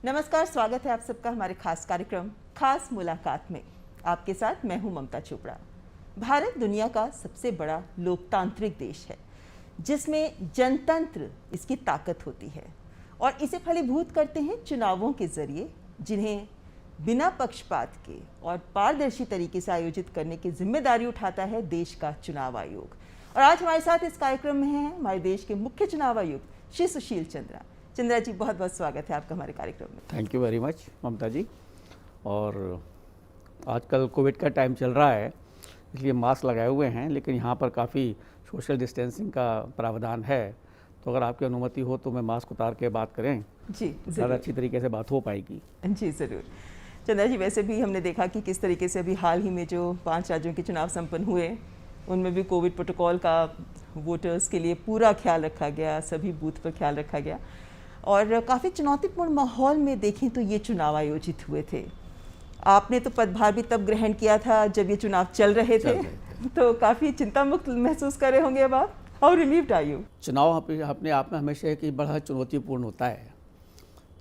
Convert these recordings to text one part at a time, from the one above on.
नमस्कार, स्वागत है आप सबका हमारे खास कार्यक्रम खास मुलाकात में। आपके साथ मैं हूं ममता चोपड़ा। भारत दुनिया का सबसे बड़ा लोकतांत्रिक देश है जिसमें जनतंत्र इसकी ताकत होती है और इसे फलीभूत करते हैं चुनावों के जरिए, जिन्हें बिना पक्षपात के और पारदर्शी तरीके से आयोजित करने की जिम्मेदारी उठाता है देश का चुनाव आयोग। और आज हमारे साथ इस कार्यक्रम में हैं हमारे देश के मुख्य चुनाव आयुक्त श्री सुशील चंद्रा। चंद्रा जी, बहुत बहुत स्वागत है आपका हमारे कार्यक्रम में। थैंक यू वेरी मच ममता जी। और आजकल कोविड का टाइम चल रहा है, इसलिए मास्क लगाए हुए हैं, लेकिन यहाँ पर काफ़ी सोशल डिस्टेंसिंग का प्रावधान है। तो अगर आपकी अनुमति हो तो मैं मास्क उतार के बात करें जी, ज़्यादा अच्छी तरीके से बात हो पाएगी। जी ज़रूर। चंद्रा जी, वैसे भी हमने देखा कि किस तरीके से अभी हाल ही में जो 5 राज्यों के चुनाव संपन्न हुए, उनमें भी कोविड प्रोटोकॉल का वोटर्स के लिए पूरा ख्याल रखा गया, सभी बूथ पर ख्याल रखा गया और काफ़ी चुनौतीपूर्ण माहौल में देखें तो ये चुनाव आयोजित हुए थे। आपने तो पदभार भी तब ग्रहण किया था जब ये चुनाव चल रहे थे, तो काफ़ी चिंता मुक्त महसूस कर रहे होंगे अब आप। How relieved are you? चुनाव अपने आप में हमेशा एक बड़ा चुनौतीपूर्ण होता है,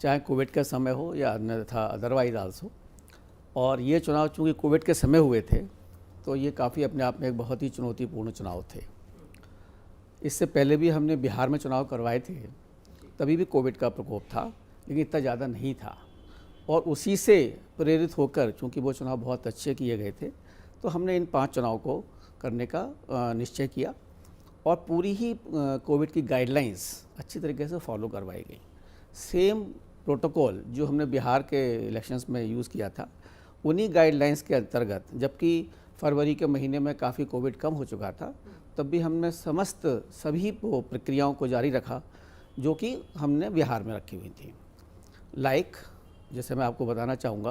चाहे कोविड का समय हो या अन्यथा अदरवाइज आल्सो। और ये चुनाव चूँकि कोविड के समय हुए थे तो ये काफ़ी अपने आप में एक बहुत ही चुनौतीपूर्ण चुनाव थे। इससे पहले भी हमने बिहार में चुनाव करवाए थे, तभी भी कोविड का प्रकोप था, लेकिन इतना ज़्यादा नहीं था। और उसी से प्रेरित होकर, चूँकि वो चुनाव बहुत अच्छे किए गए थे, तो हमने इन 5 चुनाव को करने का निश्चय किया और पूरी ही कोविड की गाइडलाइंस अच्छी तरीके से फॉलो करवाई गई। सेम प्रोटोकॉल जो हमने बिहार के इलेक्शंस में यूज़ किया था, उन्हीं गाइडलाइंस के अंतर्गत, जबकि फरवरी के महीने में काफ़ी कोविड कम हो चुका था, तब भी हमने सभी प्रक्रियाओं को जारी रखा जो कि हमने बिहार में रखी हुई थी। जैसे मैं आपको बताना चाहूँगा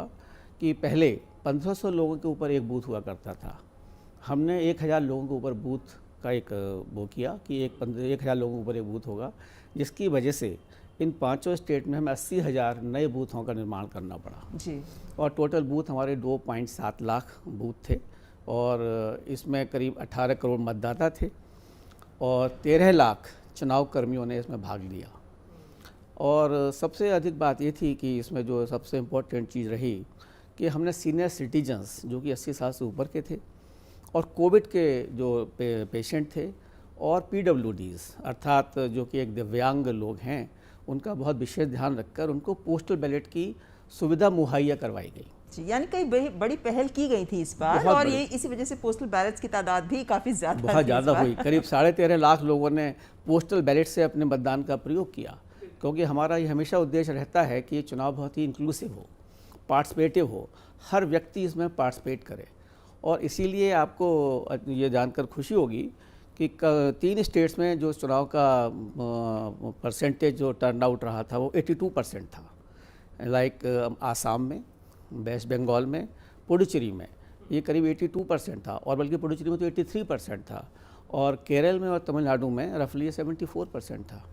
कि पहले 1500 लोगों के ऊपर एक बूथ हुआ करता था। हमने 1000 लोगों के ऊपर बूथ का एक वो किया कि 1000 लोगों के ऊपर एक बूथ होगा, जिसकी वजह से इन 5 स्टेट में हमें 80,000 नए बूथों का निर्माण करना पड़ा जी। और टोटल बूथ हमारे 2.7 लाख बूथ थे और इसमें करीब 18 करोड़ मतदाता थे और 13 लाख चुनाव कर्मियों ने इसमें भाग लिया। और सबसे अधिक बात ये थी कि इसमें जो सबसे इम्पोर्टेंट चीज़ रही कि हमने सीनियर सिटीजन्स जो कि 80 साल से ऊपर के थे और कोविड के जो पेशेंट थे और PWDs अर्थात जो कि एक दिव्यांग लोग हैं, उनका बहुत विशेष ध्यान रखकर उनको पोस्टल बैलेट की सुविधा मुहैया करवाई गई। यानी कई बड़ी पहल की गई थी इस बार और ये इसी वजह से पोस्टल बैलेट्स की तादाद भी काफ़ी बहुत ज़्यादा हुई। करीब 13.5 लाख लोगों ने पोस्टल बैलेट से अपने मतदान का प्रयोग किया, क्योंकि हमारा ये हमेशा उद्देश्य रहता है कि ये चुनाव बहुत ही इंक्लूसिव हो, पार्टिसिपेटिव हो, हर व्यक्ति इसमें पार्टिसिपेट करे। और इसीलिए आपको ये जानकर खुशी होगी कि 3 स्टेट्स में जो चुनाव का परसेंटेज जो टर्नआउट रहा था वो 82% था। लाइक आसाम में, वेस्ट बंगाल में, पुडुचेरी में ये करीब 82% था और बल्कि पुडुचेरी में तो 83% था और केरल में और तमिलनाडु में रफली 74% था।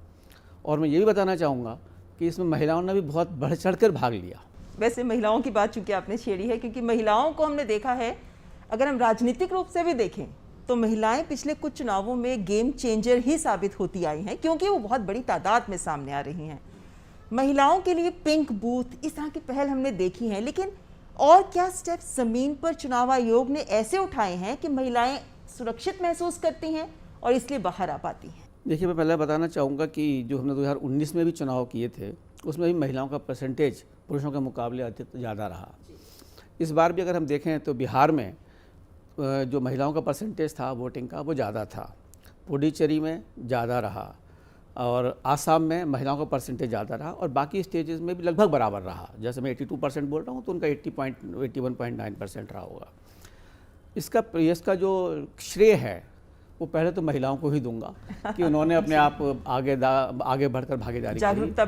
और मैं ये भी बताना चाहूँगा कि इसमें महिलाओं ने भी बहुत बढ़ चढ़ कर भाग लिया। वैसे महिलाओं की बात चूँकि आपने छेड़ी है, क्योंकि महिलाओं को हमने देखा है, अगर हम राजनीतिक रूप से भी देखें तो महिलाएं पिछले कुछ चुनावों में गेम चेंजर ही साबित होती आई हैं, क्योंकि वो बहुत बड़ी तादाद में सामने आ रही हैं। महिलाओं के लिए पिंक बूथ, इस तरह की पहल हमने देखी है, लेकिन और क्या स्टेप्स ज़मीन पर चुनाव आयोग ने ऐसे उठाए हैं कि महिलाएं सुरक्षित महसूस करती हैं और इसलिए बाहर आ पाती हैं? देखिए, मैं पहले बताना चाहूँगा कि जो हमने 2019 में भी चुनाव किए थे, उसमें भी महिलाओं का परसेंटेज पुरुषों के मुकाबले अधिक ज़्यादा रहा। इस बार भी अगर हम देखें तो बिहार में जो महिलाओं का परसेंटेज था वोटिंग का, वो ज़्यादा था। पुडुचेरी में ज़्यादा रहा और आसाम में महिलाओं का परसेंटेज ज़्यादा रहा और बाकी स्टेजेस में भी लगभग बराबर रहा। जैसे मैं 82% बोल रहा हूँ तो उनका 81.9% रहा होगा। इसका जो श्रेय है वो पहले तो महिलाओं को ही दूंगा कि उन्होंने अपने आप आगे बढ़कर भागीदारी जागरूकता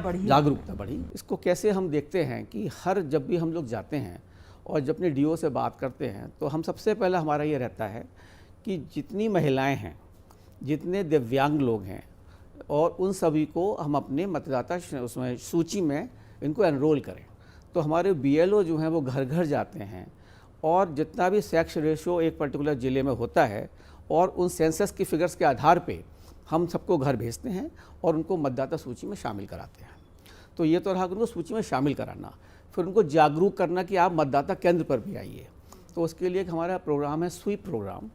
बढ़ी। इसको कैसे हम देखते हैं कि जब भी हम लोग जाते हैं और जब अपने DO से बात करते हैं तो हम सबसे पहले हमारा ये रहता है कि जितनी महिलाएं हैं, जितने दिव्यांग लोग हैं और उन सभी को हम अपने मतदाता उसमें सूची में इनको एनरोल करें। तो हमारे BLO जो हैं वो घर घर जाते हैं और जितना भी सेक्स रेशो एक पर्टिकुलर ज़िले में होता है और उन सेंसस की फिगर्स के आधार पे हम सबको घर भेजते हैं और उनको मतदाता सूची में शामिल कराते हैं। तो ये तो रहा कि उनको सूची में शामिल कराना, फिर उनको जागरूक करना कि आप मतदाता केंद्र पर भी आइए। तो उसके लिए एक हमारा प्रोग्राम है स्वीप प्रोग्राम,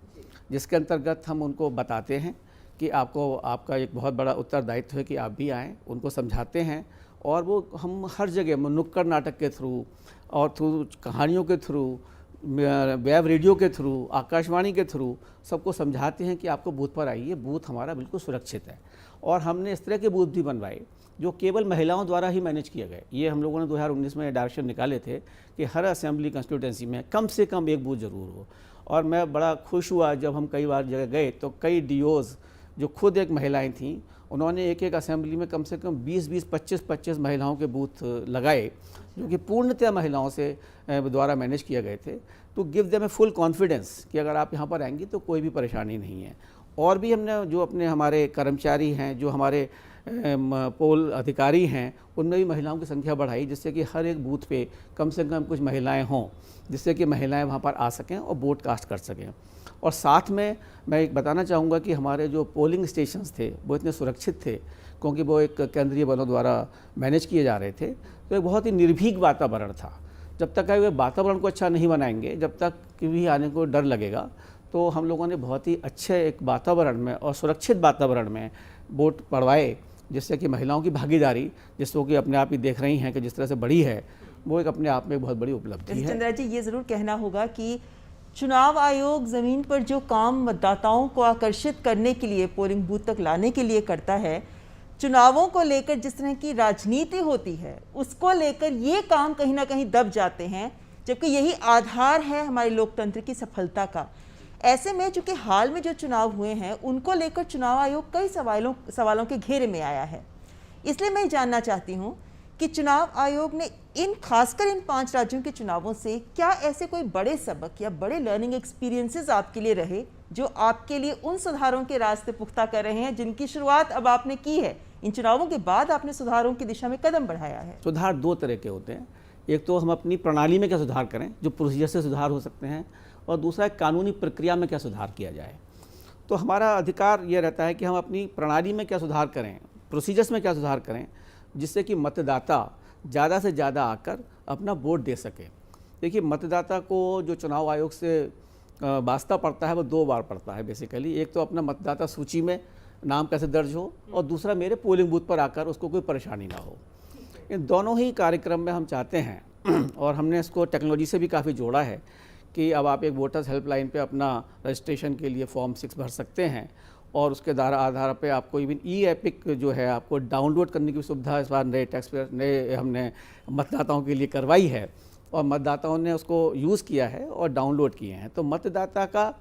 जिसके अंतर्गत हम उनको बताते हैं कि आपका एक बहुत बड़ा उत्तरदायित्व है कि आप भी आएँ, उनको समझाते हैं। और वो हम हर जगह नुक्कड़ नाटक के थ्रू और थ्रू कहानियों के थ्रू, वेब रेडियो के थ्रू, आकाशवाणी के थ्रू सबको समझाते हैं कि आपको बूथ पर आइए, बूथ हमारा बिल्कुल सुरक्षित है। और हमने इस तरह के बूथ भी बनवाए जो केवल महिलाओं द्वारा ही मैनेज किए गए। ये हम लोगों ने 2019 में डायरेक्शन निकाले थे कि हर असेंबली कंस्टिट्यूंसी में कम से कम एक बूथ ज़रूर हो। और मैं बड़ा खुश हुआ जब हम कई बार जगह गए तो कई डीओज़ जो खुद एक महिलाएं थीं, उन्होंने एक असेंबली में कम से कम 20-20, 25-25 महिलाओं के बूथ लगाए, जो कि पूर्णतः महिलाओं से द्वारा मैनेज किए गए थे, to give them a full confidence कि अगर आप यहाँ पर आएंगी तो कोई भी परेशानी नहीं है। और भी हमने जो अपने हमारे कर्मचारी हैं, जो हमारे पोल अधिकारी हैं, उनमें भी महिलाओं की संख्या बढ़ाई, जिससे कि हर एक बूथ पे कम से कम कुछ महिलाएं हों, जिससे कि महिलाएं वहाँ पर आ सकें और वोट कास्ट कर सकें। और साथ में मैं एक बताना चाहूँगा कि हमारे जो पोलिंग स्टेशंस थे वो इतने सुरक्षित थे, क्योंकि वो एक केंद्रीय बलों द्वारा मैनेज किए जा रहे थे। तो एक बहुत ही निर्भीक वातावरण था। जब तक वे वातावरण को अच्छा नहीं बनाएंगे, जब तक कभी आने को डर लगेगा, तो हम लोगों ने बहुत ही अच्छे एक वातावरण में और सुरक्षित वातावरण में वोट पड़वाए, जिससे कि महिलाओं की भागीदारी, जिसको कि अपने आप ही देख रही हैं कि जिस तरह से बढ़ी है, वो एक अपने आप में एक बहुत बड़ी उपलब्धि है। चंद्रा जी, ये ज़रूर कहना होगा कि चुनाव आयोग ज़मीन पर जो काम मतदाताओं को आकर्षित करने के लिए, पोलिंग बूथ तक लाने के लिए करता है, चुनावों को लेकर जिस तरह की राजनीति होती है उसको लेकर ये काम कहीं ना कहीं दब जाते हैं, जबकि यही आधार है हमारे लोकतंत्र की सफलता का। ऐसे में चूंकि हाल में जो चुनाव हुए हैं उनको लेकर चुनाव आयोग कई सवालों के घेरे में आया है। इसलिए मैं जानना चाहती हूँ कि चुनाव आयोग ने खासकर इन 5 राज्यों के चुनावों से क्या ऐसे कोई बड़े सबक या बड़े लर्निंग एक्सपीरियंसेस आपके लिए रहे, जो आपके लिए उन सुधारों के रास्ते पुख्ता कर रहे हैं जिनकी शुरुआत अब आपने की है? इन चुनावों के बाद आपने सुधारों की दिशा में कदम बढ़ाया है। सुधार 2 तरह के होते हैं। एक तो हम अपनी प्रणाली में क्या सुधार करें, जो प्रोसीजर से सुधार हो सकते हैं, और दूसरा कानूनी प्रक्रिया में क्या सुधार किया जाए। तो हमारा अधिकार ये रहता है कि हम अपनी प्रणाली में क्या सुधार करें, प्रोसीजर्स में क्या सुधार करें, जिससे कि मतदाता ज़्यादा से ज़्यादा आकर अपना वोट दे सके। देखिए, मतदाता को जो चुनाव आयोग से वास्ता पड़ता है वो 2 बार पड़ता है बेसिकली। एक तो अपना मतदाता सूची में नाम कैसे दर्ज हो, और दूसरा मेरे पोलिंग बूथ पर आकर उसको कोई परेशानी ना हो। इन दोनों ही कार्यक्रम में हम चाहते हैं, और हमने इसको टेक्नोलॉजी से भी काफ़ी जोड़ा है, कि अब आप एक वोटर्स हेल्पलाइन पे अपना रजिस्ट्रेशन के लिए फॉर्म 6 भर सकते हैं, और उसके आधार पे आपको इवन ई-एपिक जो है आपको डाउनलोड करने की सुविधा इस बार नए हमने मतदाताओं के लिए करवाई है, और मतदाताओं ने उसको यूज़ किया है और डाउनलोड किए हैं। तो मतदाता का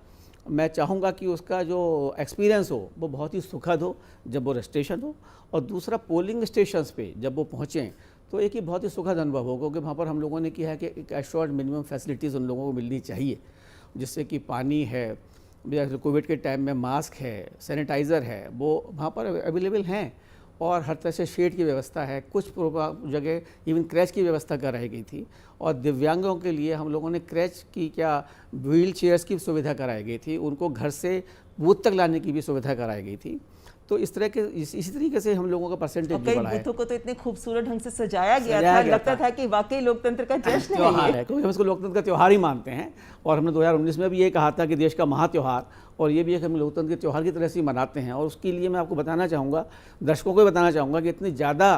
मैं चाहूँगा कि उसका जो एक्सपीरियंस हो वो बहुत ही सुखद हो जब वो रजिस्ट्रेशन हो, और दूसरा पोलिंग स्टेशंस पे जब वो पहुँचें तो एक ही बहुत ही सुखद अनुभव हो, क्योंकि वहाँ पर हम लोगों ने किया है कि एक एश्योर्ड मिनिमम फैसिलिटीज़ उन लोगों को मिलनी चाहिए, जिससे कि पानी है, कोविड के टाइम में मास्क है, सैनिटाइज़र है, वो वहाँ पर अवेलेबल हैं, और हर तरह से शेड की व्यवस्था है। कुछ जगह इवन क्रैच की व्यवस्था कराई गई थी, और दिव्यांगों के लिए हम लोगों ने क्रैच की व्हील चेयर्स की सुविधा कराई गई थी, उनको घर से बूथ तक लाने की भी सुविधा कराई गई थी। तो इस तरह के इसी तरीके से हम लोगों का परसेंटेज भी बढ़ा है। बूथों को तो इतने खूबसूरत ढंग से सजाया गया था, लगता था कि वाकई लोकतंत्र का जश्न है, क्योंकि हम इसको लोकतंत्र का त्यौहार ही मानते हैं। और हमने 2019 में भी ये कहा था कि देश का महात्यौहार, और ये भी एक हम लोकतंत्र के त्यौहार की तरह से मनाते हैं। और उसके लिए मैं आपको बताना चाहूँगा, दर्शकों को भी बताना चाहूँगा कि इतनी ज़्यादा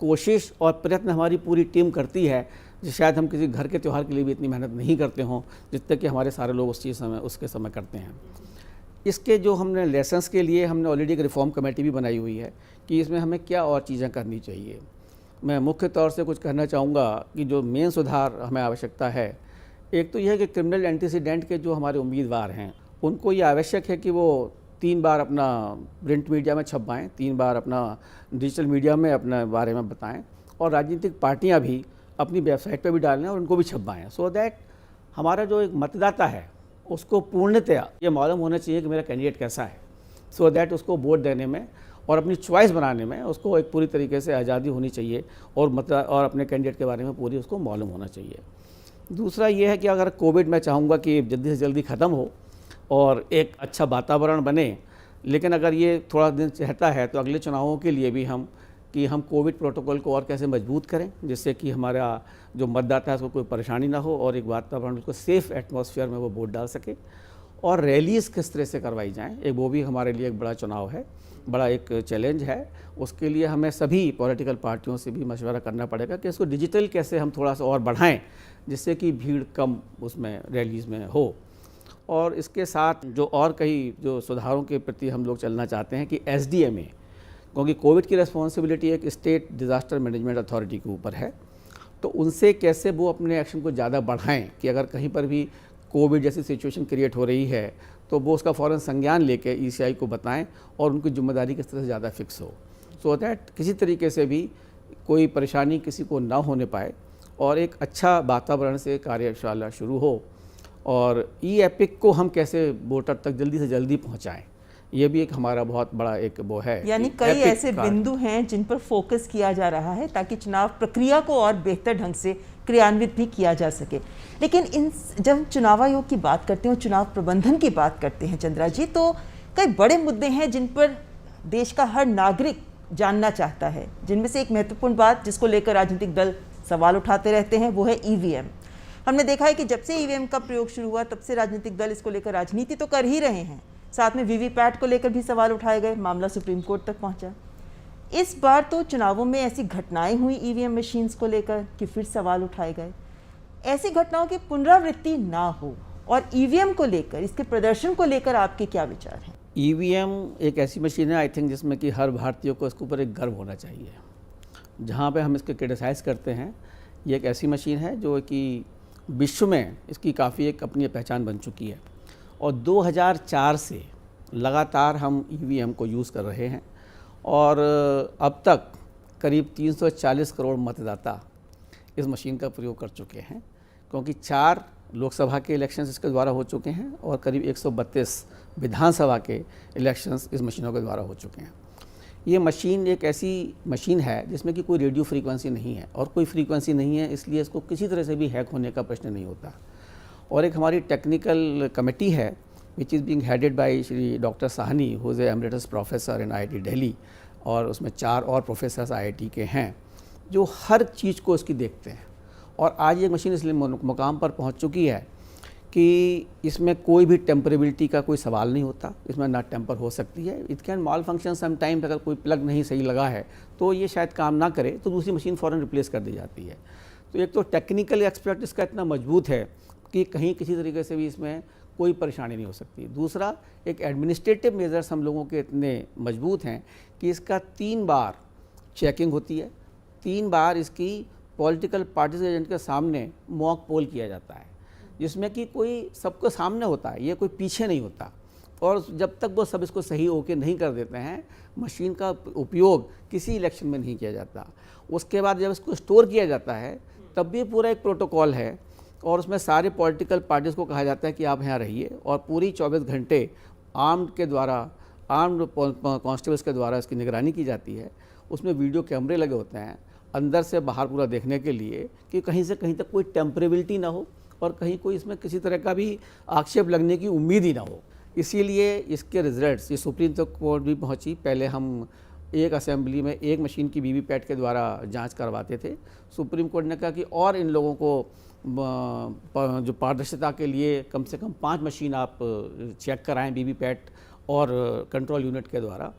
कोशिश और प्रयत्न हमारी पूरी टीम करती है, शायद हम किसी घर के त्यौहार के लिए भी इतनी मेहनत नहीं करते हों जितने कि हमारे सारे लोग उसके समय करते हैं। इसके जो हमने लेसन्स के लिए हमने ऑलरेडी एक रिफॉर्म कमेटी भी बनाई हुई है कि इसमें हमें क्या और चीज़ें करनी चाहिए। मैं मुख्य तौर से कुछ कहना चाहूँगा कि जो मेन सुधार हमें आवश्यकता है, एक तो यह है कि क्रिमिनल एंटीसीडेंट के जो हमारे उम्मीदवार हैं उनको ये आवश्यक है कि वो 3 बार अपना प्रिंट मीडिया में छपवाएँ, 3 बार अपना डिजिटल मीडिया में अपने बारे में बताएँ, और राजनीतिक पार्टियाँ भी अपनी वेबसाइट पर भी डालें और उनको भी छपवाएँ, सो दैट हमारा जो एक मतदाता है उसको पूर्णतया ये मालूम होना चाहिए कि मेरा कैंडिडेट कैसा है, सो दैट उसको वोट देने में और अपनी चॉइस बनाने में उसको एक पूरी तरीके से आज़ादी होनी चाहिए, और अपने कैंडिडेट के बारे में पूरी उसको मालूम होना चाहिए। दूसरा ये है कि अगर कोविड मैं चाहूँगा कि जल्दी से जल्दी ख़त्म हो और एक अच्छा वातावरण बने, लेकिन अगर ये थोड़ा दिन रहता है तो अगले चुनावों के लिए भी हम कि हम कोविड प्रोटोकॉल को और कैसे मजबूत करें, जिससे कि हमारा जो मतदाता है उसको कोई परेशानी ना हो और एक वातावरण उसको सेफ एटमॉस्फेयर में वो वोट डाल सके। और रैलीज़ किस तरह से करवाई जाएं, एक वो भी हमारे लिए एक बड़ा चुनाव है, बड़ा एक चैलेंज है। उसके लिए हमें सभी पॉलिटिकल पार्टियों से भी मशवरा करना पड़ेगा कि इसको डिजिटल कैसे हम थोड़ा सा और बढ़ाएं, जिससे कि भीड़ कम उसमें रैलीज़ में हो। और इसके साथ जो और कई जो सुधारों के प्रति हम लोग चलना चाहते हैं कि SDMA, क्योंकि कोविड की रिस्पॉन्सिबिलिटी एक स्टेट डिज़ास्टर मैनेजमेंट अथॉरिटी के ऊपर है, तो उनसे कैसे वो अपने एक्शन को ज़्यादा बढ़ाएं कि अगर कहीं पर भी कोविड जैसी सिचुएशन क्रिएट हो रही है तो वो उसका फ़ौरन संज्ञान लेके ECI को बताएं और उनकी जिम्मेदारी किस तरह से ज़्यादा फिक्स हो, सो दैट किसी तरीके से भी कोई परेशानी किसी को ना होने पाए और एक अच्छा वातावरण से कार्यशाला शुरू हो। और EPIC को हम कैसे वोटर तक जल्दी से जल्दी पहुंचाएं, ये भी एक हमारा बहुत बड़ा एक वो है। यानी कई ऐसे बिंदु हैं जिन पर फोकस किया जा रहा है ताकि चुनाव प्रक्रिया को और बेहतर ढंग से क्रियान्वित भी किया जा सके। लेकिन जब हम चुनाव आयोग की बात करते हैं और चुनाव प्रबंधन की बात करते हैं चंद्रा जी, तो कई बड़े मुद्दे हैं जिन पर देश का हर नागरिक जानना चाहता है, जिनमें से एक महत्वपूर्ण बात जिसको लेकर राजनीतिक दल सवाल उठाते रहते हैं वो है EVM। हमने देखा है कि जब से EVM का प्रयोग शुरू हुआ तब से राजनीतिक दल इसको लेकर राजनीति तो कर ही रहे हैं, साथ में VVPAT को लेकर भी सवाल उठाए गए, मामला सुप्रीम कोर्ट तक पहुंचा। इस बार तो चुनावों में ऐसी घटनाएं हुई EVM मशीन्स को लेकर कि फिर सवाल उठाए गए। ऐसी घटनाओं की पुनरावृत्ति ना हो और EVM को लेकर, इसके प्रदर्शन को लेकर आपके क्या विचार हैं? EVM एक ऐसी मशीन है आई थिंक जिसमें कि हर भारतीय को इसके ऊपर एक गर्व होना चाहिए। जहाँ पे हम इसके क्रिटिसाइज़ करते हैं, ये एक ऐसी मशीन है जो कि विश्व में इसकी काफ़ी एक अपनी पहचान बन चुकी है और 2004 से लगातार हम EVM को यूज़ कर रहे हैं और अब तक करीब 340 करोड़ मतदाता इस मशीन का प्रयोग कर चुके हैं, क्योंकि 4 लोकसभा के इलेक्शंस इसके द्वारा हो चुके हैं और करीब 132 विधानसभा के इलेक्शंस इस मशीनों के द्वारा हो चुके हैं। ये मशीन एक ऐसी मशीन है जिसमें कि कोई रेडियो फ्रीक्वेंसी नहीं है और कोई फ्रीक्वेंसी नहीं है, इसलिए इसको किसी तरह से भी हैक होने का प्रश्न नहीं होता। और एक हमारी टेक्निकल कमेटी है which is being headed by Shri doctor Sahni, who is a emeritus professor in IIT Delhi, और उसमें 4 और प्रोफेसर्स IIT के हैं जो हर चीज़ को इसकी देखते हैं। और आज ये मशीन इसलिए मुकाम पर पहुंच चुकी है कि इसमें कोई भी टेम्परेबिलिटी का कोई सवाल नहीं होता, इसमें ना टेम्पर हो सकती है। It can mall function sometimes, अगर कोई प्लग नहीं सही लगा है तो ये शायद काम ना करे तो दूसरी मशीन फ़ौरन रिप्लेस कर दी जाती है। तो एक तो टेक्निकल एक्सपेक्ट इसका इतना मजबूत है कि कहीं किसी तरीके से भी इसमें कोई परेशानी नहीं हो सकती। दूसरा, एक एडमिनिस्ट्रेटिव मेजर्स हम लोगों के इतने मजबूत हैं कि इसका 3 बार चेकिंग होती है, 3 बार इसकी पॉलिटिकल पार्टीज एजेंट के सामने मॉक पोल किया जाता है, जिसमें कि कोई सबको सामने होता है, ये कोई पीछे नहीं होता। और जब तक वो सब इसको सही होके नहीं कर देते हैं, मशीन का उपयोग किसी इलेक्शन में नहीं किया जाता। उसके बाद जब इसको स्टोर किया जाता है तब भी पूरा एक प्रोटोकॉल है और उसमें सारे पॉलिटिकल पार्टीज़ को कहा जाता है कि आप यहाँ रहिए और पूरी 24 घंटे आर्म्ड कॉन्स्टेबल्स के द्वारा इसकी निगरानी की जाती है। उसमें वीडियो कैमरे लगे होते हैं अंदर से बाहर पूरा देखने के लिए कि कहीं से कहीं तक कोई टेम्परेबिलिटी ना हो और कहीं कोई इसमें किसी तरह का भी आक्षेप लगने की उम्मीद ही ना हो। इसीलिए इसके रिजल्ट्स ये सुप्रीम कोर्ट भी पहुंची। पहले हम एक असेंबली में एक मशीन की VVPAT के द्वारा जांच करवाते थे। सुप्रीम कोर्ट ने कहा कि और इन लोगों को जो पारदर्शिता के लिए कम से कम 5 मशीन आप चेक कराएं VVPAT और कंट्रोल यूनिट के द्वारा,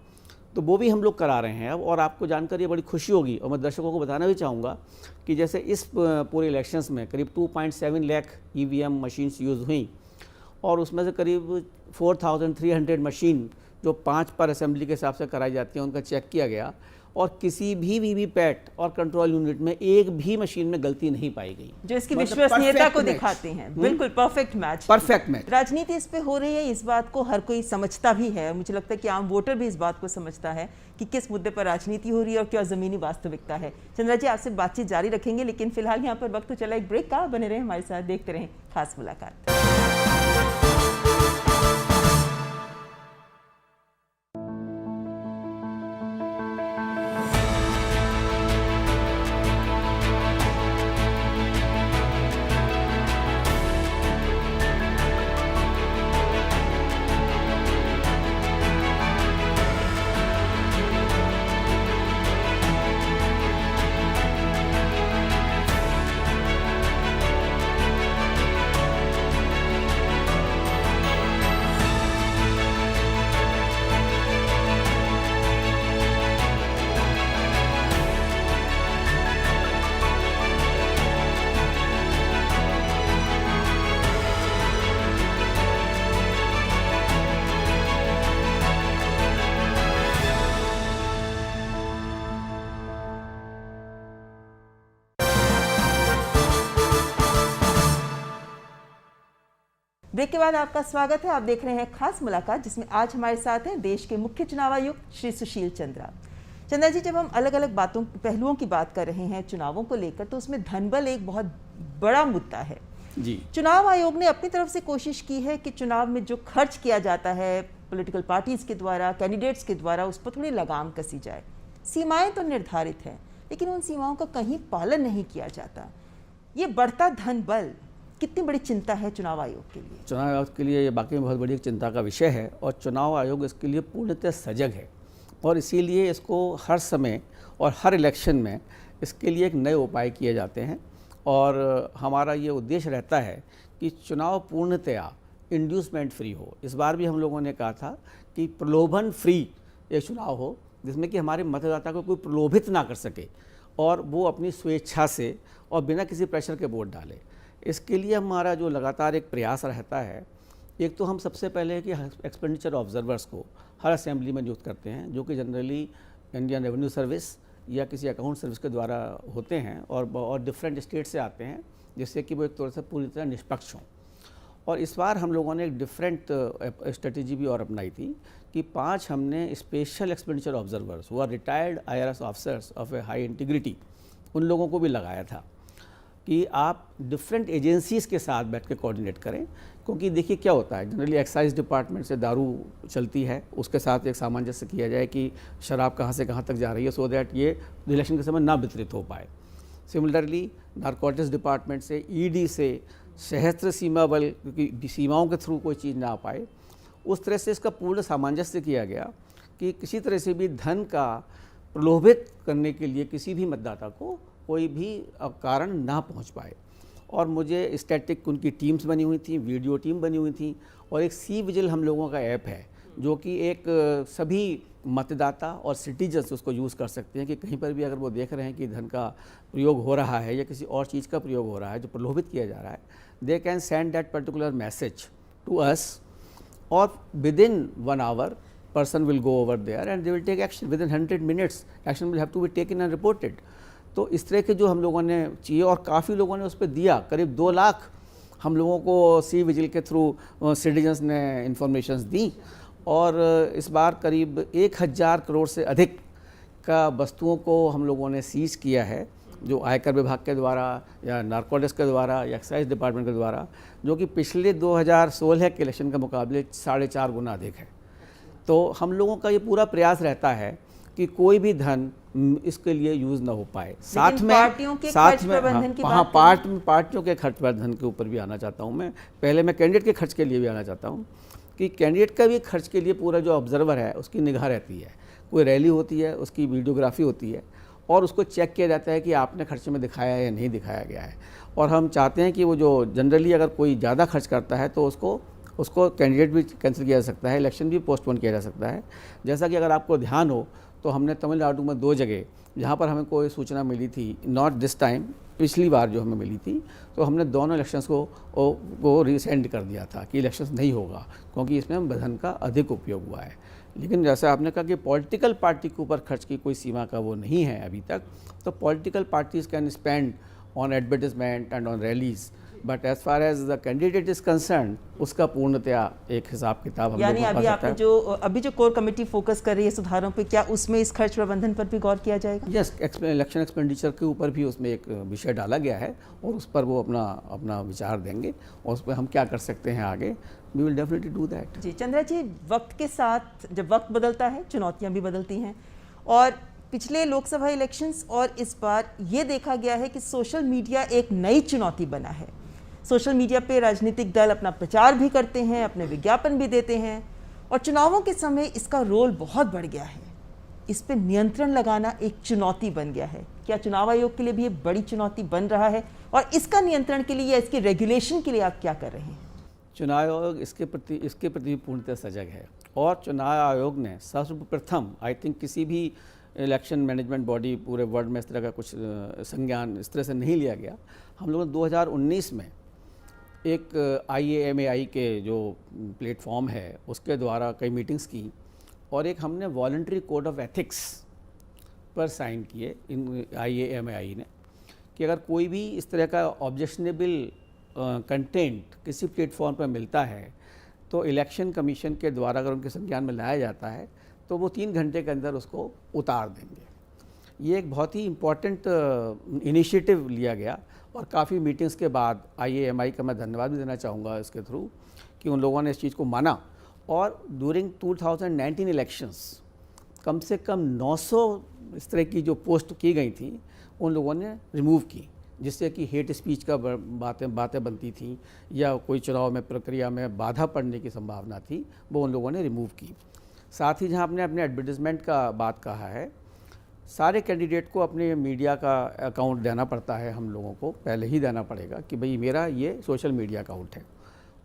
तो वो भी हम लोग करा रहे हैं अब। और आपको जानकर ये बड़ी खुशी होगी और मैं दर्शकों को बताना भी चाहूँगा कि जैसे इस पूरे इलेक्शंस में करीब 2.7 लाख EVM मशीन्स यूज़ हुई और उसमें से करीब 4,300 मशीन जो 5 पर असेंबली के हिसाब से कराई जाती हैं उनका चेक किया गया और किसी भी VVPAT और कंट्रोल यूनिट में एक भी मशीन में गलती नहीं पाई गई, जो इसकी विश्वसनीयता को दिखाते हैं। बिल्कुल परफेक्ट मैच। राजनीति इस पे हो रही है, इस बात को हर कोई समझता भी है। मुझे लगता है कि आम वोटर भी इस बात को समझता है कि किस मुद्दे पर राजनीति हो रही है और क्या ज़मीनी वास्तविकता है। चंद्रा जी, आपसे बातचीत जारी रखेंगे, लेकिन फिलहाल यहाँ पर वक्त तो चला एक ब्रेक का। बने रहे हमारे साथ, देखते रहें खास मुलाकात। ब्रेक के बाद आपका स्वागत है। आप देख रहे हैं खास मुलाकात, जिसमें आज हमारे साथ हैं देश के मुख्य चुनाव आयुक्त श्री सुशील चंद्रा। चंद्रा जी, जब हम अलग अलग पहलुओं की बात कर रहे हैं चुनावों को लेकर, तो उसमें धनबल एक बहुत बड़ा मुद्दा है जी। चुनाव आयोग ने अपनी तरफ से कोशिश की है कि चुनाव में जो खर्च किया जाता है पॉलिटिकल पार्टीज के द्वारा, कैंडिडेट्स के द्वारा, उस पर थोड़ी लगाम कसी जाए। सीमाएं तो निर्धारित हैं, लेकिन उन सीमाओं का कहीं पालन नहीं किया जाता। ये बढ़ता धन बल कितनी बड़ी चिंता है चुनाव आयोग के लिए? चुनाव आयोग के लिए ये वाकई में बहुत बड़ी चिंता का विषय है और चुनाव आयोग इसके लिए पूर्णतः सजग है और इसीलिए इसको हर समय और हर इलेक्शन में इसके लिए एक नए उपाय किए जाते हैं और हमारा ये उद्देश्य रहता है कि चुनाव पूर्णतया इंड्यूसमेंट फ्री हो। इस बार भी हम लोगों ने कहा था कि प्रलोभन फ्री एक चुनाव हो, जिसमें कि हमारे मतदाता को कोई प्रलोभित ना कर सके और वो अपनी स्वेच्छा से और बिना किसी प्रेशर के वोट डाले। इसके लिए हमारा जो लगातार एक प्रयास रहता है, एक तो हम सबसे पहले कि एक्सपेंडिचर ऑब्जर्वर्स को हर असेंबली में नियुक्त करते हैं, जो कि जनरली इंडियन रेवेन्यू सर्विस या किसी अकाउंट सर्विस के द्वारा होते हैं और डिफरेंट स्टेट से आते हैं, जिससे कि वो एक तौर से पूरी तरह निष्पक्ष हों। और इस बार हम लोगों ने एक डिफरेंट स्ट्रेटेजी भी और अपनाई थी कि 5 हमने स्पेशल एक्सपेंडिचर ऑब्जर्वर्स वो are retired IRS officers of a high integrity, उन लोगों को भी लगाया था कि आप डिफरेंट एजेंसीज़ के साथ बैठ के कोऑर्डिनेट करें। क्योंकि देखिए क्या होता है, जनरली एक्साइज डिपार्टमेंट से दारू चलती है, उसके साथ एक सामंजस्य किया जाए कि शराब कहाँ से कहाँ तक जा रही है, सो दैट ये इलेक्शन के समय ना वितरित हो पाए। सिमिलरली नारकोटिक्स डिपार्टमेंट से, ED से, सशस्त्र सीमा बल की सीमाओं के थ्रू कोई चीज़ ना आ पाए, उस तरह से इसका पूर्ण सामंजस्य किया गया कि किसी तरह से भी धन का प्रलोभित करने के लिए किसी भी मतदाता को कोई भी कारण ना पहुंच पाए। और मुझे स्टैटिक उनकी टीम्स बनी हुई थी, वीडियो टीम बनी हुई थी और एक सी विजिल हम लोगों का ऐप है, जो कि एक सभी मतदाता और सिटीजन्स उसको यूज़ कर सकते हैं कि कहीं पर भी अगर वो देख रहे हैं कि धन का प्रयोग हो रहा है या किसी और चीज़ का प्रयोग हो रहा है जो प्रलोभित किया जा रहा है, they can send that particular message to us और within 1 hour person will go over there and they will take action within 100 minutes. Action will have to be taken and reported. तो इस तरह के जो हम लोगों ने चाहिए और काफ़ी लोगों ने उस पर दिया, करीब 2 लाख हम लोगों को सी विजिल के थ्रू सिटीजन्स ने इंफॉर्मेशंस दी और इस बार करीब 1000 करोड़ से अधिक का वस्तुओं को हम लोगों ने सीज किया है, जो आयकर विभाग के द्वारा या नारकोटिक्स के द्वारा या एक्साइज डिपार्टमेंट के द्वारा, जो कि पिछले 2016 के इलेक्शन के मुकाबले 4.5 गुना अधिक है। तो हम लोगों का ये पूरा प्रयास रहता है कि कोई भी धन इसके लिए यूज़ ना हो पाए। साथ में पार्टियों के खर्च प्रबंधन की बात पार्टियों के खर्च प्रबंधन के ऊपर भी आना चाहता हूँ मैं। पहले मैं कैंडिडेट के खर्च के लिए भी आना चाहता हूँ कि कैंडिडेट का भी खर्च के लिए पूरा जो ऑब्जर्वर है उसकी निगाह रहती है। कोई रैली होती है, उसकी वीडियोग्राफी होती है और उसको चेक किया जाता है कि आपने खर्च में दिखाया है या नहीं दिखाया गया है। और हम चाहते हैं कि वो जो जनरली अगर कोई ज़्यादा खर्च करता है तो उसको कैंडिडेट भी कैंसिल किया जा सकता है, इलेक्शन भी पोस्टपोन किया जा सकता है। जैसा कि अगर आपको ध्यान हो तो हमने तमिलनाडु में 2 जगह जहाँ पर हमें कोई सूचना मिली थी, नॉट दिस टाइम, पिछली बार जो हमें मिली थी, तो हमने दोनों इलेक्शंस को रिसेंड कर दिया था कि इलेक्शंस नहीं होगा क्योंकि इसमें धन का अधिक उपयोग हुआ है। लेकिन जैसे आपने कहा कि पॉलिटिकल पार्टी के ऊपर खर्च की कोई सीमा का वो नहीं है अभी तक, तो political parties can spend on advertisement and on rallies, but as far as the candidate is concern उसका पूर्णतया एक हिसाब किताब हम यानी अभी जो कोर कमेटी फोकस कर रही है सुधारों पे, क्या उसमें इस खर्च प्रबंधन पर भी गौर किया जाएगा? यस, इलेक्शन एक्सपेंडिचर के ऊपर भी उसमें एक विषय डाला गया है और उस पर वो अपना विचार देंगे और उस पर हम क्या कर सकते हैं आगे। We will definitely do that. जी चंद्रा जी, वक्त के साथ जब वक्त बदलता है, चुनौतियाँ भी बदलती हैं और पिछले लोकसभा इलेक्शंस और इस बार ये देखा गया है कि सोशल मीडिया एक नई चुनौती बना है। सोशल मीडिया पे राजनीतिक दल अपना प्रचार भी करते हैं, अपने विज्ञापन भी देते हैं और चुनावों के समय इसका रोल बहुत बढ़ गया है। इस पे नियंत्रण लगाना एक चुनौती बन गया है। क्या चुनाव आयोग के लिए भी ये बड़ी चुनौती बन रहा है और इसका नियंत्रण के लिए या इसके रेगुलेशन के लिए आप क्या कर रहे हैं? चुनाव आयोग इसके प्रति पूर्णतः सजग है और चुनाव आयोग ने सर्वप्रथम आई थिंक किसी भी इलेक्शन मैनेजमेंट बॉडी पूरे वर्ल्ड में इस तरह का कुछ संज्ञान इस तरह से नहीं लिया गया। हम लोगों ने 2019 में एक IAMAI के जो प्लेटफॉर्म है उसके द्वारा कई मीटिंग्स की और एक हमने वॉलंटरी कोड ऑफ एथिक्स पर साइन किए इन IAMAI ने कि अगर कोई भी इस तरह का ऑब्जेक्शनेबल कंटेंट किसी प्लेटफॉर्म पर मिलता है तो इलेक्शन कमीशन के द्वारा अगर उनके संज्ञान में लाया जाता है तो वो 3 घंटे के अंदर उसको उतार देंगे। ये एक बहुत ही इम्पॉर्टेंट इनिशिएटिव लिया गया और काफ़ी मीटिंग्स के बाद IAMI का मैं धन्यवाद भी देना चाहूँगा इसके थ्रू कि उन लोगों ने इस चीज़ को माना और ड्यूरिंग 2019 इलेक्शंस कम से कम 900 इस तरह की जो पोस्ट की गई थी उन लोगों ने रिमूव की, जिससे कि हेट स्पीच का बातें बनती थी या कोई चुनाव में प्रक्रिया में बाधा पड़ने की संभावना थी, वो उन लोगों ने रिमूव की। साथ ही जहाँ आपने अपने एडवर्टीज़मेंट का बात कहा है, सारे कैंडिडेट को अपने मीडिया का अकाउंट देना पड़ता है, हम लोगों को पहले ही देना पड़ेगा कि भाई मेरा ये सोशल मीडिया अकाउंट है,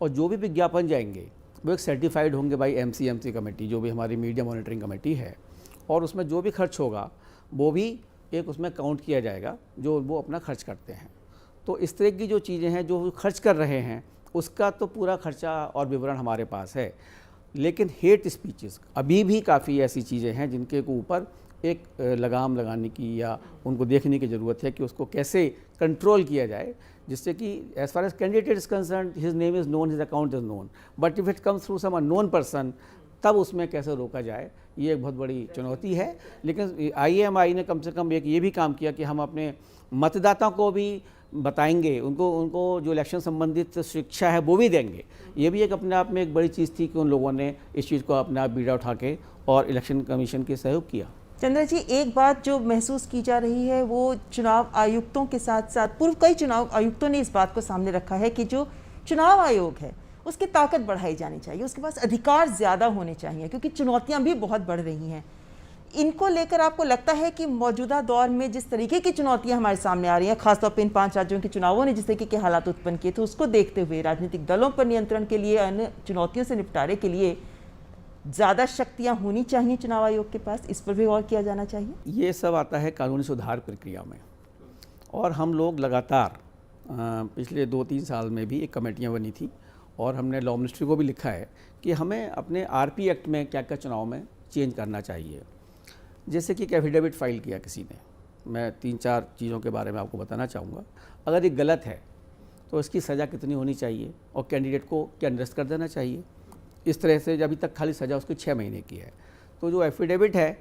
और जो भी विज्ञापन जाएंगे वो एक सर्टिफाइड होंगे बाई MCMC कमेटी, जो भी हमारी मीडिया मॉनिटरिंग कमेटी है, और उसमें जो भी खर्च होगा वो भी एक उसमें काउंट किया जाएगा जो वो अपना खर्च करते हैं। तो इस तरह की जो चीज़ें हैं जो खर्च कर रहे हैं उसका तो पूरा खर्चा और विवरण हमारे पास है, लेकिन हेट स्पीचेस अभी भी काफ़ी ऐसी चीज़ें हैं जिनके ऊपर एक लगाम लगाने की या उनको देखने की ज़रूरत है कि उसको कैसे कंट्रोल किया जाए, जिससे कि as far as candidate is concern his name is known, his account is known, but if it comes through some unknown person तब उसमें कैसे रोका जाए, ये एक बहुत बड़ी चुनौती है। लेकिन IAMI ने कम से कम एक ये भी काम किया कि हम अपने मतदाताओं को भी बताएंगे, उनको जो इलेक्शन संबंधित शिक्षा है वो भी देंगे। ये भी एक अपने आप में एक बड़ी चीज़ थी कि उन लोगों ने इस चीज़ को अपने आप बीड़ा उठा के और इलेक्शन कमीशन के सहयोग किया। चंद्रा जी, एक बात जो महसूस की जा रही है वो चुनाव आयुक्तों के साथ साथ पूर्व कई चुनाव आयुक्तों ने इस बात को सामने रखा है कि जो चुनाव आयोग है उसकी ताकत बढ़ाई जानी चाहिए, उसके पास अधिकार ज़्यादा होने चाहिए, क्योंकि चुनौतियां भी बहुत बढ़ रही हैं। इनको लेकर आपको लगता है कि मौजूदा दौर में जिस तरीके की चुनौतियां हमारे सामने आ रही हैं, खासतौर पर इन 5 राज्यों के चुनावों ने जिस तरीके के हालात उत्पन्न किए थे, उसको देखते हुए राजनीतिक दलों पर नियंत्रण के लिए, अन्य चुनौतियों से निपटारे के लिए ज़्यादा शक्तियां होनी चाहिए चुनाव आयोग के पास, इस पर भी गौर किया जाना चाहिए? ये सब आता है कानूनी सुधार प्रक्रिया में, और हम लोग लगातार पिछले 2-3 साल में भी एक कमेटियाँ बनी थी और हमने लॉ मिनिस्ट्री को भी लिखा है कि हमें अपने RP एक्ट में क्या क्या चुनाव में चेंज करना चाहिए। जैसे कि एक एफिडेविट फाइल किया किसी ने, मैं 3-4 चीज़ों के बारे में आपको बताना चाहूँगा। अगर ये गलत है तो इसकी सज़ा कितनी होनी चाहिए और कैंडिडेट को क्या निरस्त कर देना चाहिए। इस तरह से अभी तक खाली सज़ा उसकी 6 महीने की है, तो जो एफिडेविट है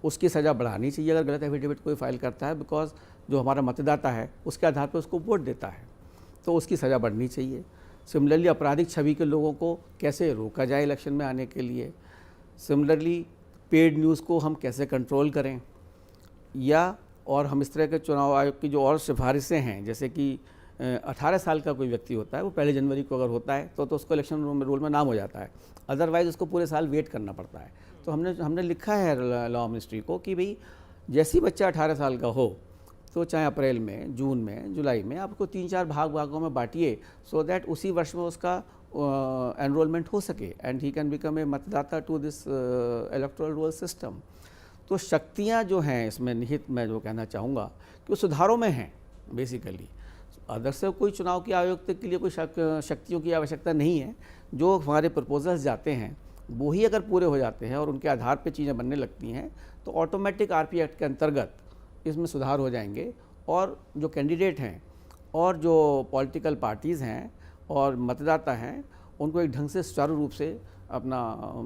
उसकी सज़ा बढ़ानी चाहिए अगर गलत एफिडेविट कोई फाइल करता है, बिकॉज जो हमारा मतदाता है उसके आधार पर उसको वोट देता है, तो उसकी सज़ा बढ़नी चाहिए। सिमिलरली आपराधिक छवि के लोगों को कैसे रोका जाए इलेक्शन में आने के लिए। सिमिलरली पेड न्यूज़ को हम कैसे कंट्रोल करें, या और हम इस तरह के चुनाव आयोग की जो और सिफारिशें हैं, जैसे कि 18 साल का कोई व्यक्ति होता है, वो 1 जनवरी को अगर होता है तो उसको इलेक्शन रोल में नाम हो जाता है, अदरवाइज़ उसको पूरे साल वेट करना पड़ता है। तो हमने लिखा है लॉ मिनिस्ट्री को कि भाई जैसे ही बच्चा 18 साल का हो तो चाहे अप्रैल में, जून में, जुलाई में आपको 3-4 भागों में बांटिए, सो दैट उसी वर्ष में उसका एनरोलमेंट हो सके and he can become a मतदाता to this electoral roll system. तो शक्तियाँ जो हैं इसमें निहित, मैं जो कहना चाहूँगा कि वो सुधारों में हैं बेसिकली। अदर से कोई चुनाव की आयुक्त के लिए कोई शक्तियों की आवश्यकता नहीं है। जो हमारे प्रपोजल्स जाते हैं वो ही अगर पूरे हो जाते हैं और उनके आधार पे चीज़ें बनने लगती हैं तो ऑटोमेटिक RP एक्ट के अंतर्गत इसमें सुधार हो जाएंगे, और जो कैंडिडेट हैं और जो पॉलिटिकल पार्टीज़ हैं और मतदाता हैं उनको एक ढंग से सुचारू रूप से अपना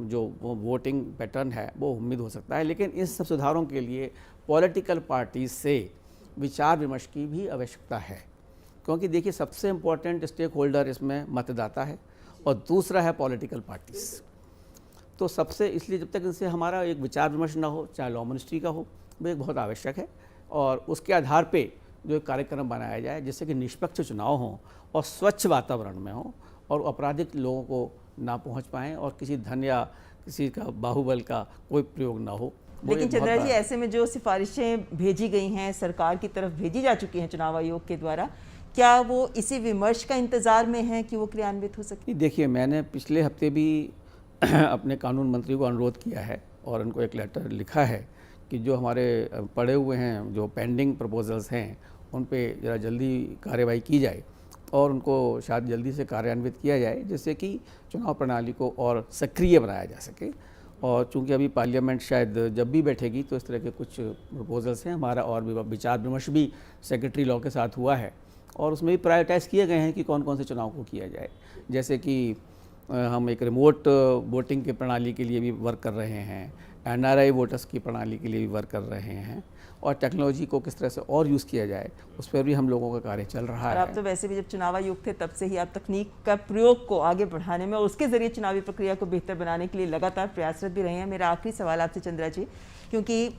जो वोटिंग पैटर्न है वो उम्मीद हो सकता है। लेकिन इन सब सुधारों के लिए पॉलिटिकल पार्टीज से विचार विमर्श की भी आवश्यकता है, क्योंकि देखिए सबसे इम्पोर्टेंट स्टेक होल्डर इसमें मतदाता है और दूसरा है पॉलिटिकल पार्टीज़। तो सबसे इसलिए जब तक इनसे हमारा एक विचार विमर्श ना हो, चाहे लॉ मिनिस्ट्री का हो, वो एक बहुत आवश्यक है, और उसके आधार पे जो एक कार्यक्रम बनाया जाए जिससे कि निष्पक्ष चुनाव हों और स्वच्छ वातावरण में हों और आपराधिक लोगों को ना पहुंच पाएँ और किसी धन या किसी का बाहुबल का कोई प्रयोग ना हो। लेकिन चंद्रा जी, ऐसे में जो सिफारिशें भेजी गई हैं, सरकार की तरफ भेजी जा चुकी हैं चुनाव आयोग के द्वारा, क्या वो इसी विमर्श का इंतज़ार में है कि वो क्रियान्वित हो सके? देखिए, मैंने पिछले हफ्ते भी अपने कानून मंत्री को अनुरोध किया है और उनको एक लेटर लिखा है कि जो हमारे पड़े हुए हैं, जो पेंडिंग प्रपोजल्स हैं, उन पे ज़रा जल्दी कार्रवाई की जाए और उनको शायद जल्दी से कार्यान्वित किया जाए, जिससे कि चुनाव प्रणाली को और सक्रिय बनाया जा सके। और चूंकि अभी पार्लियामेंट शायद जब भी बैठेगी तो इस तरह के कुछ प्रपोजल्स हैं, हमारा और भी विचार विमर्श भी सेक्रेटरी लॉ के साथ हुआ है, और उसमें भी प्रायोरिटाइज़ किए गए हैं कि कौन कौन से चुनाव को किया जाए। जैसे कि हम एक रिमोट वोटिंग की प्रणाली के लिए भी वर्क कर रहे हैं, NRI वोटर्स की प्रणाली के लिए भी वर्क कर रहे हैं, और टेक्नोलॉजी को किस तरह से और यूज़ किया जाए उस पर भी हम लोगों का कार्य चल रहा और है। आप तो वैसे भी जब चुनाव आयुक्त थे तब से ही आप तकनीक का प्रयोग को आगे बढ़ाने में और उसके जरिए चुनावी प्रक्रिया को बेहतर बनाने के लिए लगातार प्रयासरत भी रहे हैं। मेरा आखिरी सवाल आपसे चंद्रा जी, क्योंकि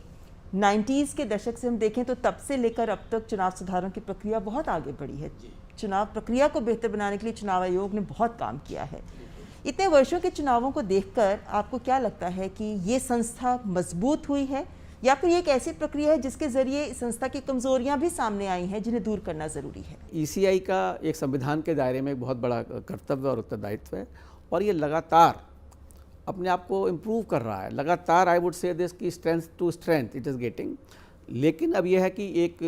90s के दशक से हम देखें तो तब से लेकर अब तक चुनाव सुधारों की प्रक्रिया बहुत आगे बढ़ी है। चुनाव प्रक्रिया को बेहतर बनाने के लिए चुनाव आयोग ने बहुत काम किया है। इतने वर्षों के चुनावों को देखकर आपको क्या लगता है कि ये संस्था मजबूत हुई है, या फिर ये एक ऐसी प्रक्रिया है जिसके जरिए इस संस्था की कमजोरियां भी सामने आई हैं जिन्हें दूर करना जरूरी है? ECI का एक संविधान के दायरे में एक बहुत बड़ा कर्तव्य और उत्तरदायित्व है, और ये लगातार अपने आप को इम्प्रूव कर रहा है। लगातार आई वुड से दिस की strength to strength it is getting. लेकिन अब यह है कि एक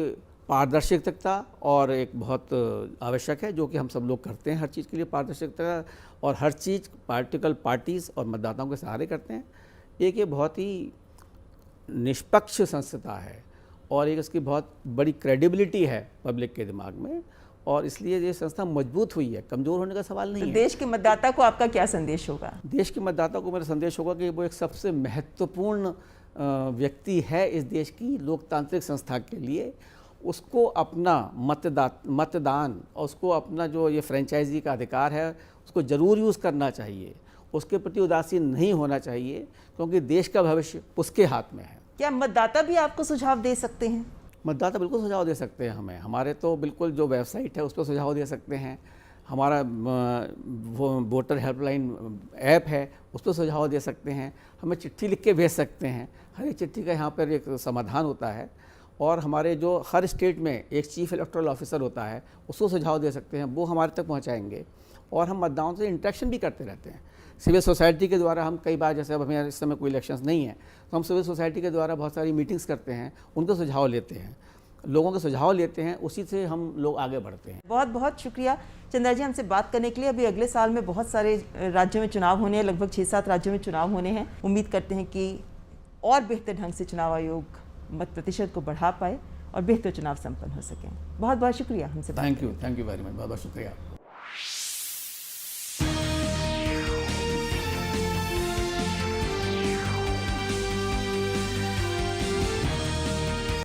पारदर्शिता और एक बहुत आवश्यक है, जो कि हम सब लोग करते हैं हर चीज़ के लिए पारदर्शिता, और हर चीज़ पॉलिटिकल पार्टीज़ और मतदाताओं के सहारे करते हैं। एक ये बहुत ही निष्पक्ष संस्था है और एक इसकी बहुत बड़ी क्रेडिबिलिटी है पब्लिक के दिमाग में, और इसलिए ये संस्था मजबूत हुई है, कमज़ोर होने का सवाल नहीं तो है। देश के मतदाता को आपका क्या संदेश होगा? देश के मतदाता को मेरा संदेश होगा कि वो एक सबसे महत्वपूर्ण व्यक्ति है इस देश की लोकतांत्रिक संस्था के लिए। उसको अपना मतदान और उसको अपना जो ये फ्रेंचाइजी का अधिकार है उसको ज़रूर यूज़ करना चाहिए। उसके प्रति उदासीन नहीं होना चाहिए, क्योंकि देश का भविष्य उसके हाथ में है। क्या मतदाता भी आपको सुझाव दे सकते हैं? मतदाता बिल्कुल सुझाव दे सकते हैं हमें। हमारे तो बिल्कुल जो वेबसाइट है उस पर सुझाव दे सकते हैं, हमारा वो वोटर हेल्पलाइन ऐप है उस पर सुझाव दे सकते हैं, हमें चिट्ठी लिख के भेज सकते हैं। हर एक चिट्ठी का यहाँ पर एक समाधान होता है, और हमारे जो हर स्टेट में एक चीफ इलेक्टोरल ऑफिसर होता है उसको सुझाव दे सकते हैं, वो हमारे तक पहुँचाएंगे। और हम मतदाताओं से इंटरेक्शन भी करते रहते हैं सिविल सोसाइटी के द्वारा। हम कई बार, जैसे अब हमें इस समय कोई इलेक्शंस नहीं है, तो हम सिविल सोसाइटी के द्वारा बहुत सारी मीटिंग्स करते हैं, उनको सुझाव लेते हैं, लोगों के सुझाव लेते हैं, उसी से हम लोग आगे बढ़ते हैं। बहुत बहुत शुक्रिया चंद्रा जी हमसे बात करने के लिए। अभी अगले साल में बहुत सारे राज्यों में चुनाव होने हैं, लगभग 6-7 राज्यों में चुनाव होने हैं। उम्मीद करते हैं कि और बेहतर ढंग से चुनाव आयोग मत प्रतिशत को बढ़ा पाए और बेहतर चुनाव संपन्न हो सकें। बहुत बहुत शुक्रिया हमसे बात थैंक यू वेरी मच, बहुत बहुत शुक्रिया।